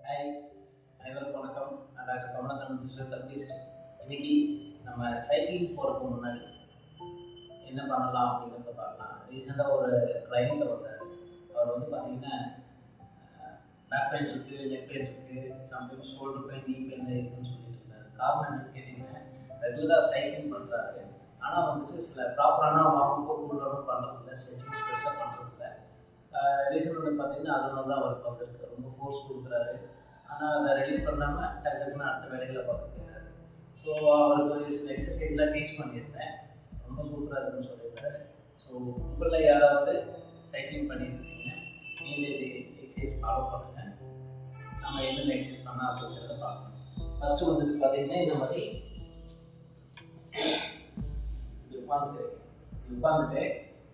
Hi, அனைவருக்கும் வணக்கம். நான் டாக்டர் கமலக்கண்ணன், ஃபிசியோதெரபிஸ்ட். இன்னைக்கு நம்ம சைக்கிளிங் போகிறதுக்கு முன்னாடி என்ன பண்ணலாம் அப்படிங்கிறத பார்க்கலாம். ரீசெண்டாக ஒரு கிளைண்ட் வந்தார். அவர் வந்து பார்த்தீங்கன்னா பேக் பெயின் இருக்குது, நெக் பெயின் இருக்குது, சம்டைம்ஸ் ஷோல்டர் பெயின், நீ பெயின் இருக்குன்னு சொல்லிட்டு இருந்தார். காரணம் என்னன்னு கேட்டிங்கன்னா, ரெகுலராக சைக்கிளிங் பண்ணுறாரு. ஆனால் வந்துட்டு சில ப்ராப்பரான வார்ம் கூடுறதும் பண்ணுறதில்ல, ஸ்ட்ரெச்சிங்ஸ் பெருசாக பண்ணுறதில்ல. ரீசன் வந்து பார்த்தீங்கன்னா அதனால தான் அவருக்கு வந்திருக்கு. ரொம்ப ஃபோர்ஸ் கொடுக்குறாரு, ஆனால் அதை ரிலீஸ் பண்ணாமல் டக்குன்னு அடுத்த வேலைகளை பார்க்க போயிடுறாரு. ஸோ அவருக்கு சில எக்ஸசைஸ்லாம் டீச் பண்ணியிருந்தேன். ரொம்ப சூப்பராக இருக்குன்னு சொல்லியிருக்காரு. ஸோ உங்களில் யாராவது சைக்கிளிங் பண்ணிட்டு இருக்கீங்க, நீங்கள் இது எக்ஸசைஸ் ஃபாலோ பண்ணுங்கள். நம்ம என்னென்ன எக்ஸசைஸ் பண்ணால் அப்படிங்கிறத பார்க்கணும். ஃபஸ்ட்டு வந்துட்டு பார்த்தீங்கன்னா இந்த மாதிரி உட்காந்துட்டு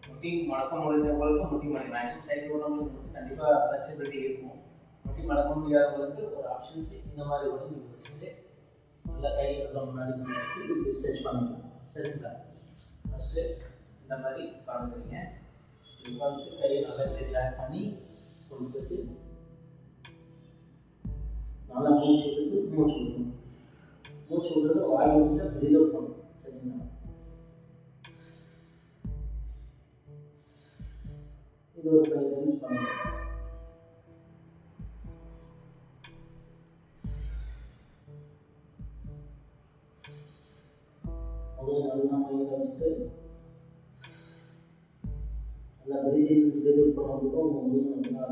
முட்டி மடக்க முடிஞ்சவங்களுக்கு முட்டி மடக்க மேக்ஸிமம் சைக்கிள் ஓடுறவங்களுக்கு முட்டி கண்டிப்பாக ஃப்ளெக்சிபிலிட்டி இருக்கும். முட்டி மடக்க முடியாதவங்களுக்கு ஒரு ஆப்ஷன்ஸ் இந்த மாதிரி கூட நீங்கள் வச்சுட்டு நல்லா கையில் முன்னாடி இப்படி ஸ்ட்ரெச் பண்ணலாம். சரிங்களா? ஃபஸ்ட்டு இந்த மாதிரி பண்ணுறீங்க. உட்காந்துட்டு கையை நல்லா ரிலாக்ஸ் பண்ணி கொடுத்துட்டு நல்லா மூச்சு விடுறது. மூச்சு விடுறது வாய் வந்து ப்ரீத் அவுட் பண்ணணும். சரிங்களா? இது ஒரு 5 டைம்ஸ் பண்ணுங்கள். நல்லா மைண்ட் வச்சுட்டு நல்லா ப்ரீத் அவுட் பண்ணுறதுக்கும் நல்லா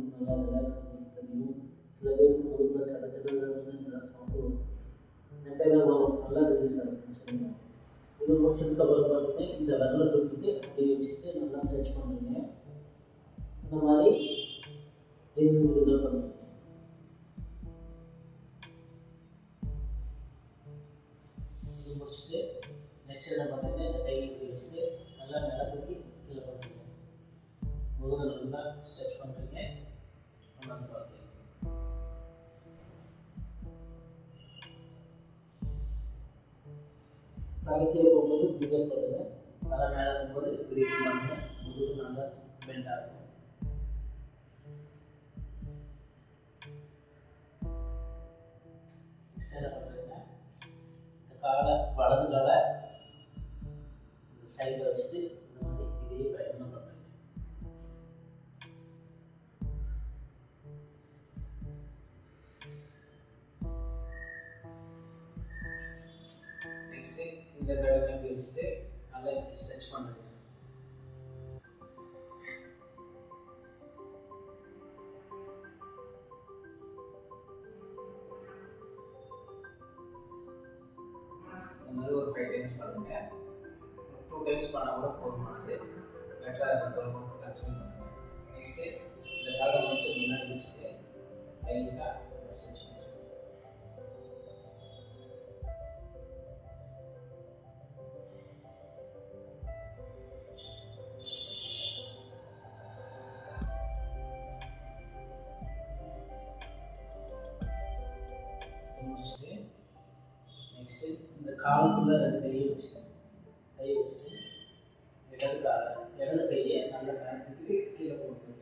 நல்லா ரிலாக்ஸ் பண்ணி தெரியும். சில பேருக்கு முதுகில் சட சவுண்டு வரும், நெட்டையெல்லாம் வரும், நல்லா ரிலீஸ் ஆகும். சரிங்களா? இது முடிச்சதுக்கப்புறம் பார்த்தீங்கன்னா இந்த விரலை தூக்கிட்டு அப்படியே வச்சுட்டு நல்லா ஸ்ட்ரெச் பண்ணுறீங்க. இந்த மாதிரி விடுதல் பண்ணுறீங்க. இது முடிச்சுட்டு நெக்ஸ்ட் என்ன பார்த்தீங்கன்னா இந்த கையை வச்சுட்டு நல்லா நிலத்துக்கு கீழே பண்ணுறீங்க. முதுகு நல்லா ஸ்ட்ரெச் பண்ணுறீங்க. நல்லா பார்க்குறீங்க. தலை கீழே போகும்போது பிரீத் பண்ணுங்க. தலை மேலே போகும்போது பிரீத் பண்ணுங்க. முதுகு நல்லா பெண்ட் ஆகும். நெக்ஸ்ட் என்ன பண்ணுறீங்க, இந்த காலை வலது காலை இந்த சைடில் வச்சுட்டு இந்த மாதிரி இதே பயணம் பண்ணுறீங்க. நெக்ஸ்ட்டு இந்த பயணம் வச்சுட்டு நல்லா ஸ்ட்ரெச் பண்ணுறீங்க. இந்த மாதிரி ஒரு 5 டைம்ஸ் பண்ணுங்கள். 2 டைம்ஸ் பண்ணால் கூட போதுமானது. பெட்டராக கண்ட்ரோல் பண்ணுங்கள். நெக்ஸ்ட்டு இந்த காலை மட்டும் முன்னாடி வச்சுட்டு லைட்டாக ஸ்ட்ரெச் பண்ணுறேன். முடிச்சுட்டு நெக்ஸ்ட்டு இந்த காலுக்குள்ளே 2 கையை வச்சுட்டு இடது கையை நல்லா மேலே தூக்கிட்டு கீழே போட்டு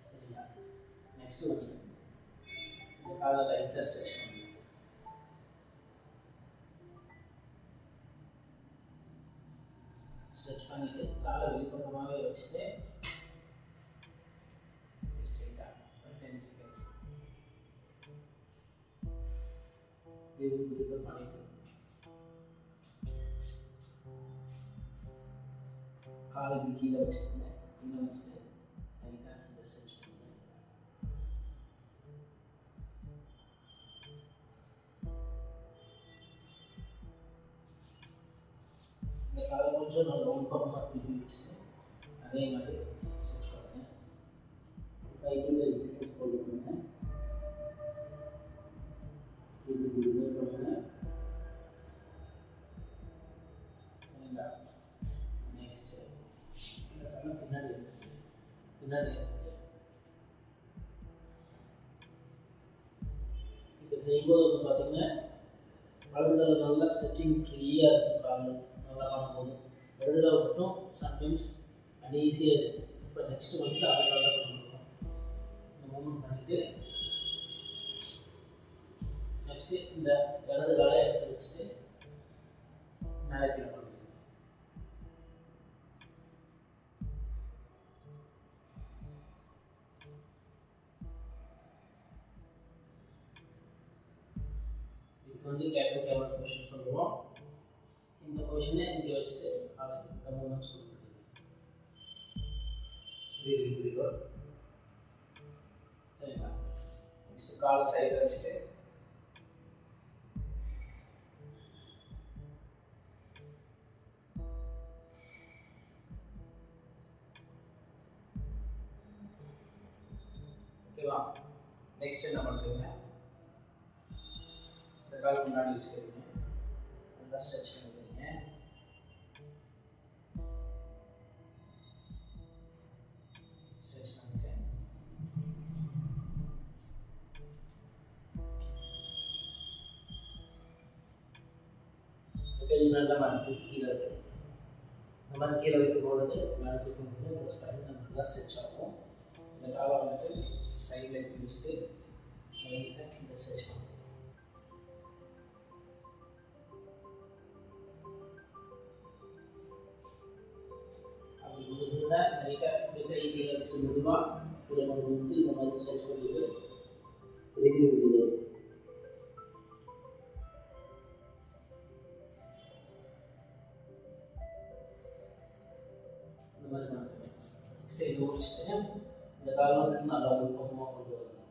சரிங்களா? நெக்ஸ்ட்டு வந்து இந்த காலை லைட்டாக ஸ்ட்ரெச் பண்ணணும். ஸ்ட்ரெச் பண்ணிவிட்டு காலை வெளிப்பக்கமாகவே வச்சுட்டு ஸ்ட்ரெயிட்டாக 10 செகண்ட்ஸ் இது பண்ணிட்டு காலை கீழே வச்சுக்கோங்க. கீழே வச்சுட்டு லைட்டாக இந்த ஸ்ட்ரெச் பண்ணுங்க. இந்த காலை கொஞ்சம் நல்லா உள்பக்கமாக திருப்பி வச்சுட்டு அதே மாதிரி ஸ்ட்ரெச் பண்ணுங்க. 5 to 10 செகண்ட்ஸ் ஹோல்ட் பண்ணுங்க. இது பண்ணுங்க. சரிங்களா? நெக்ஸ்ட்டு இந்த காலை பின்னாடி இப்போ செய்யும்போது வந்து பார்த்தீங்கன்னா வலது கால நல்லா ஸ்ட்ரெச்சிங் ஃப்ரீயாக இருக்கும். கால் நல்லா பண்ணும்போது இடது கால் மட்டும் சம்டைம்ஸ் ஈஸியாக இருக்குது. இப்போ நெக்ஸ்ட்டு வந்து அதை நல்லா பண்ணுவோம். இந்த மூவ்மெண்ட் பண்ணிவிட்டு நெக்ஸ்ட்டு இந்த இடது காலை எடுத்து வச்சுட்டு மேலே கீழே பண்ணுவோம். இதுக்கு வந்து கேட்டல் கேமரா பொசிஷன் சொல்லுவோம். இந்த பொசிஷனை இங்கே வச்சுட்டு காலை இந்த மூவ்மெண்ட்ஸ் கொடுத்துருக்கீங்க. சரிங்களா? நெக்ஸ்ட் காலை சைடில் வச்சுட்டு ஓகேவா? நெக்ஸ்ட் என்ன பண்ணுறீங்க? இந்த கால் முன்னாடி வச்சுக்கிறீங்க, நல்லா ஸ்ட்ரெச் பண்ணிக்கிறீங்க. ஸ்ட்ரெச் பண்ணிட்டு கை நல்லா மடக்கி கீழே வைக்கணும். இந்த மாதிரி கீழே வைக்கும் பொழுது மேலே தூக்கும் போது அந்த ஸ்பைன் நல்லா ஸ்ட்ரெச் ஆகும். இந்த காலை வந்துட்டு சைடில் பிடிச்சிட்டு லைட்டாக கீழே ஸ்ட்ரெச் பண்ணும். அப்படி முடிஞ்சதுன்னா லைட்டாக இந்த கை கீழே வச்சுட்டு மெதுவாக கீழே வந்து இந்த மாதிரி ஸ்ட்ரெச் பண்ணிட்டு வெளியே விடுது. இந்த மாதிரி பண்ணுறேன். நெக்ஸ்ட் இது முடிச்சுட்டு இந்த காலம் வந்துட்டு நல்லா உள்பக்கமாக கொண்டு வரணும்.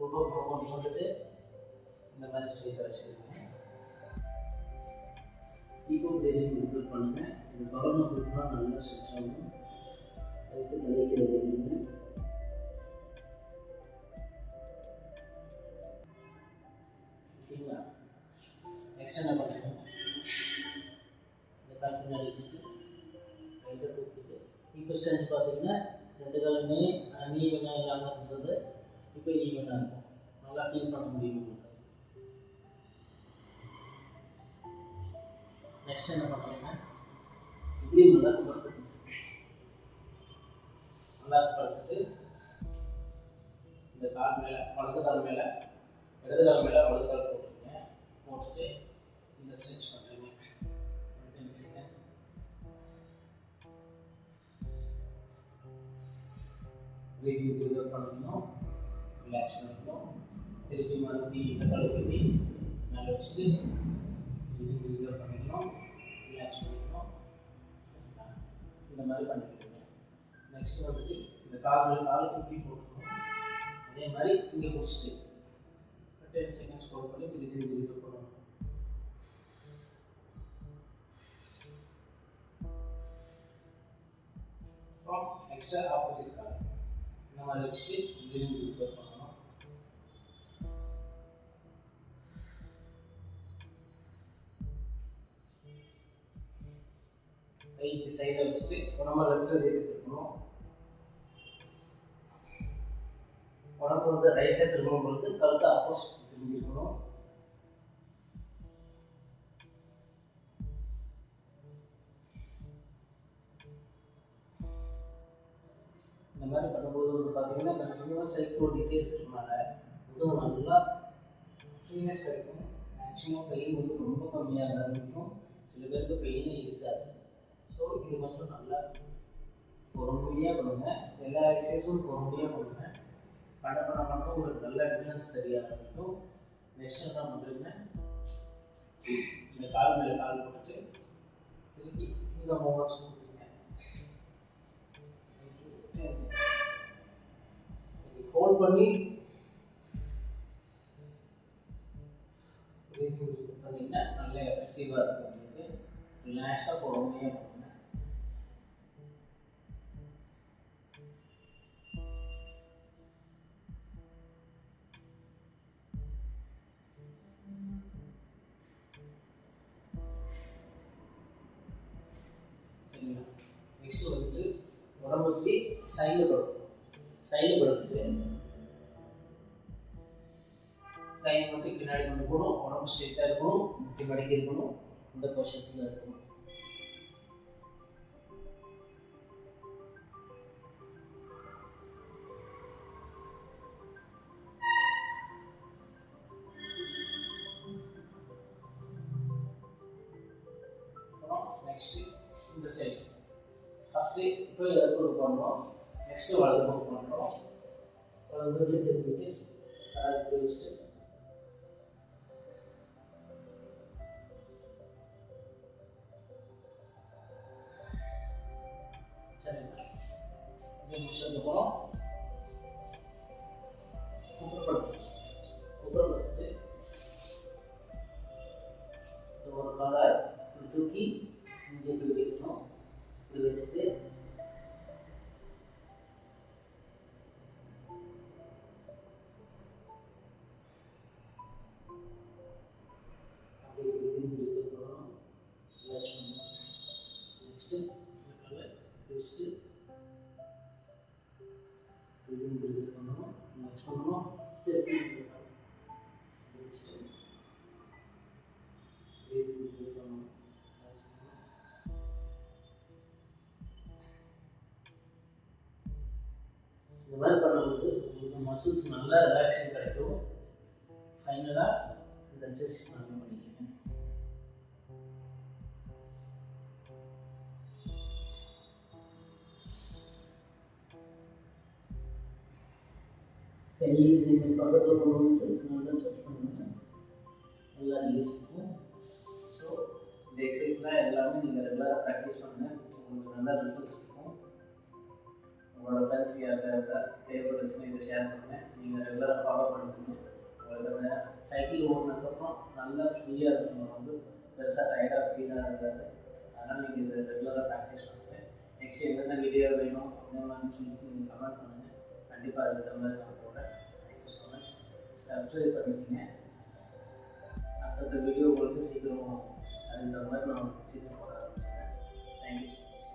உள்பக்கமாக கொண்டு வந்துட்டு இந்த மாதிரி ஸ்ட்ரெயிட்டாக வச்சுக்கோங்க. இப்போ தெரியும் இம்ப்ரூவ் பண்ணுங்கள். இந்த தொடர் மசில்ஸ்லாம் நல்லா ஸ்ட்ரெச் ஆகும். அதுக்கு தலைக்கீழ வருவீங்க. ஓகேங்களா? நெக்ஸ்ட் என்ன பண்ணுறோம்? இந்த கால் பின்னாடி வச்சுட்டு லைட்டாக தூக்கிட்டு இப்போ செஞ்சு பார்த்தீங்கன்னா ரெண்டு காலுமே அன்ஈவனாக இல்லாமல் இருந்தது இப்போ ஈவனாக இருக்கும். நல்லா ஃபீல் பண்ண முடியும் உங்களுக்கு. நெக்ஸ்ட் என்ன பண்ணுறீங்க? இப்படி நல்லா படுத்துட்டு இந்த கால் மேலே வலது கால் மேலே இடது கால் மேலே வலது கால் போட்டுருங்க. போட்டுட்டு இந்த ஸ்ட்ரெச் பண்ணுறீங்க 10 செகண்ட்ஸ். ப்ரீத் பண்ணிக்கணும், ரிலாக்ஸ் பண்ணிக்கணும். திருப்பி மறுபடியும் இந்த கழுவி மேலே வச்சுட்டு ப்ரீத் பண்ணிக்கணும், ரிலாக்ஸ் பண்ணிக்கணும். சரிங்களா? இந்த மாதிரி பண்ணிக்கிறீங்க. நெக்ஸ்ட் வந்துட்டு இந்த காலை தூக்கி போட்டுக்கணும். அதே மாதிரி இங்கே பிடிச்சிட்டு 10 செகண்ட்ஸ் ஹோல்ட் பண்ணி ப்ரீத் பண்ணணும். அப்புறம் நெக்ஸ்ட்டு ஆப்போசிட் கால் இந்த மாதிரி வச்சுட்டு ப்ரீத் பண்ணணும். கைக்கு சைடில் வச்சுட்டு உடம்பு லெஃப்ட் ரைட்டு திருப்பணும். உடம்பு வந்து ரைட்டில் திரும்பும் பொழுது கழுத்து ஆப்போசிட் திரும்பிக்கணும். இந்த மாதிரி பண்ணும்போது வந்து பார்த்தீங்கன்னா கண்டினியூவாக சைக்கிள் ஓட்டிகிட்டே இருக்கிறதுனால இதுவும் நல்லா ஃப்ரீனஸ் கிடைக்கும். மேக்ஸிமம் பெயின் வந்து ரொம்ப கம்மியாக தான் இருக்கும். சில பேருக்கு பெயினே இருக்காது. ஸோ இது மட்டும் நல்லா பொறுமையாக பண்ணுங்கள். எல்லா எக்ஸசைஸும் பொறுமையாக பண்ணுங்கள். பண்ண உங்களுக்கு நல்ல டிஃப்ரென்ஸ் தெரிய ஆரம்பிக்கும். நெக்ஸ்ட் என்ன பண்ணுறீங்க? இந்த கால் மேலே கால் போட்டுட்டு திருப்பி இந்த மூமெண்ட்ஸ் கொடுக்குறீங்க. ஹோல்ட் பண்ணி பண்ணிங்கன்னா நல்ல எஃபெக்டிவாக இருக்கும். உங்களுக்கு ரிலாக்ஸ்டாக பொறுமையாக பண்ணுங்க. சரிங்களா? நெக்ஸ்ட் வந்துட்டு உடம்புக்கு சைடில் படுத்துட்டு கை மட்டும் பின்னாடி கொண்டு போகணும். உடம்பு ஸ்ட்ரெயிட்டாக இருக்கணும், முட்டி மடக்கி இருக்கணும், இந்த பொசிஷனில் இருக்கணும். ஃபஸ்ட்டு இப்போ இடது பக்கம் பண்ணுறோம், நெக்ஸ்ட்டு வலது பக்கம் பண்ணுறோம். வலது பக்கம் திருப்பிட்டு கரெக்ட் வச்சுட்டு சரிங்களா. இது முடிச்சதுக்கப்புறம் குப்புறப்படுத்திட்டு ஒரு காலை தூக்கி இங்கே இப்படி வைக்கணும். இப்படி வச்சுட்டு அப்படியே இப்படி வைக்கணும். நெக்ஸ்ட்டு இந்த காலை வச்சுட்டு இப்படி பண்ணணும். நெக்ஸ்ட் பண்ணணும். திருப்பி வச்சுட்டு இந்த மாதிரி பண்ணும்போது உங்களுக்கு மசில்ஸ் நல்லா ரிலாக்ஸிங் கிடைக்கும். ஃபைனலாக இந்த எக்ஸசைஸ் பண்ண பண்ணிக்கோங்க. கையை இந்த பக்கத்தில் கொண்டு வந்து நல்லா செட் பண்ணுங்க, நல்லா ரிலீஸ் பண்ணுங்க. ஸோ இந்த எக்ஸசைஸ்லாம் எல்லாமே நீங்கள் ரெகுலராக ப்ராக்டிஸ் பண்ணுங்கள், உங்களுக்கு நல்ல ரிசல்ட்ஸ் இருக்கும். உங்களோட ஃப்ரெண்ட்ஸ் யாருக்காவது தேவைப்படுச்சுன்னா இதை ஷேர் பண்ணுங்கள். நீங்கள் ரெகுலராக ஃபாலோ பண்ணிக்கோங்க. உங்களுக்கு அந்த சைக்கிள் ஓடினதுக்கப்புறம் நல்லா ஃப்ரீயாக இருக்கும், வந்து பெருசாக டயர்டாக ஃபீலாக இருக்காது. அதனால் நீங்கள் இதை ரெகுலராக ப்ராக்டிஸ் பண்ணுங்கள். நெக்ஸ்ட் என்னென்ன வீடியோ வேணும் என்னென்னு சொல்லிட்டு நீங்கள் கமெண்ட் பண்ணுங்கள். கண்டிப்பாக அதுக்கு தகுந்த மாதிரி நான் போடுறேன். Thank you so much. சப்ஸ்கிரைப் பண்ணிக்கோங்க. அடுத்த வீடியோ உங்களுக்கு சீக்கிரம் அதுக்கு தகுந்த மாதிரி நான் சீக்கிரம் போட ஆரம்பிச்சிடுறேன். Thank you so much.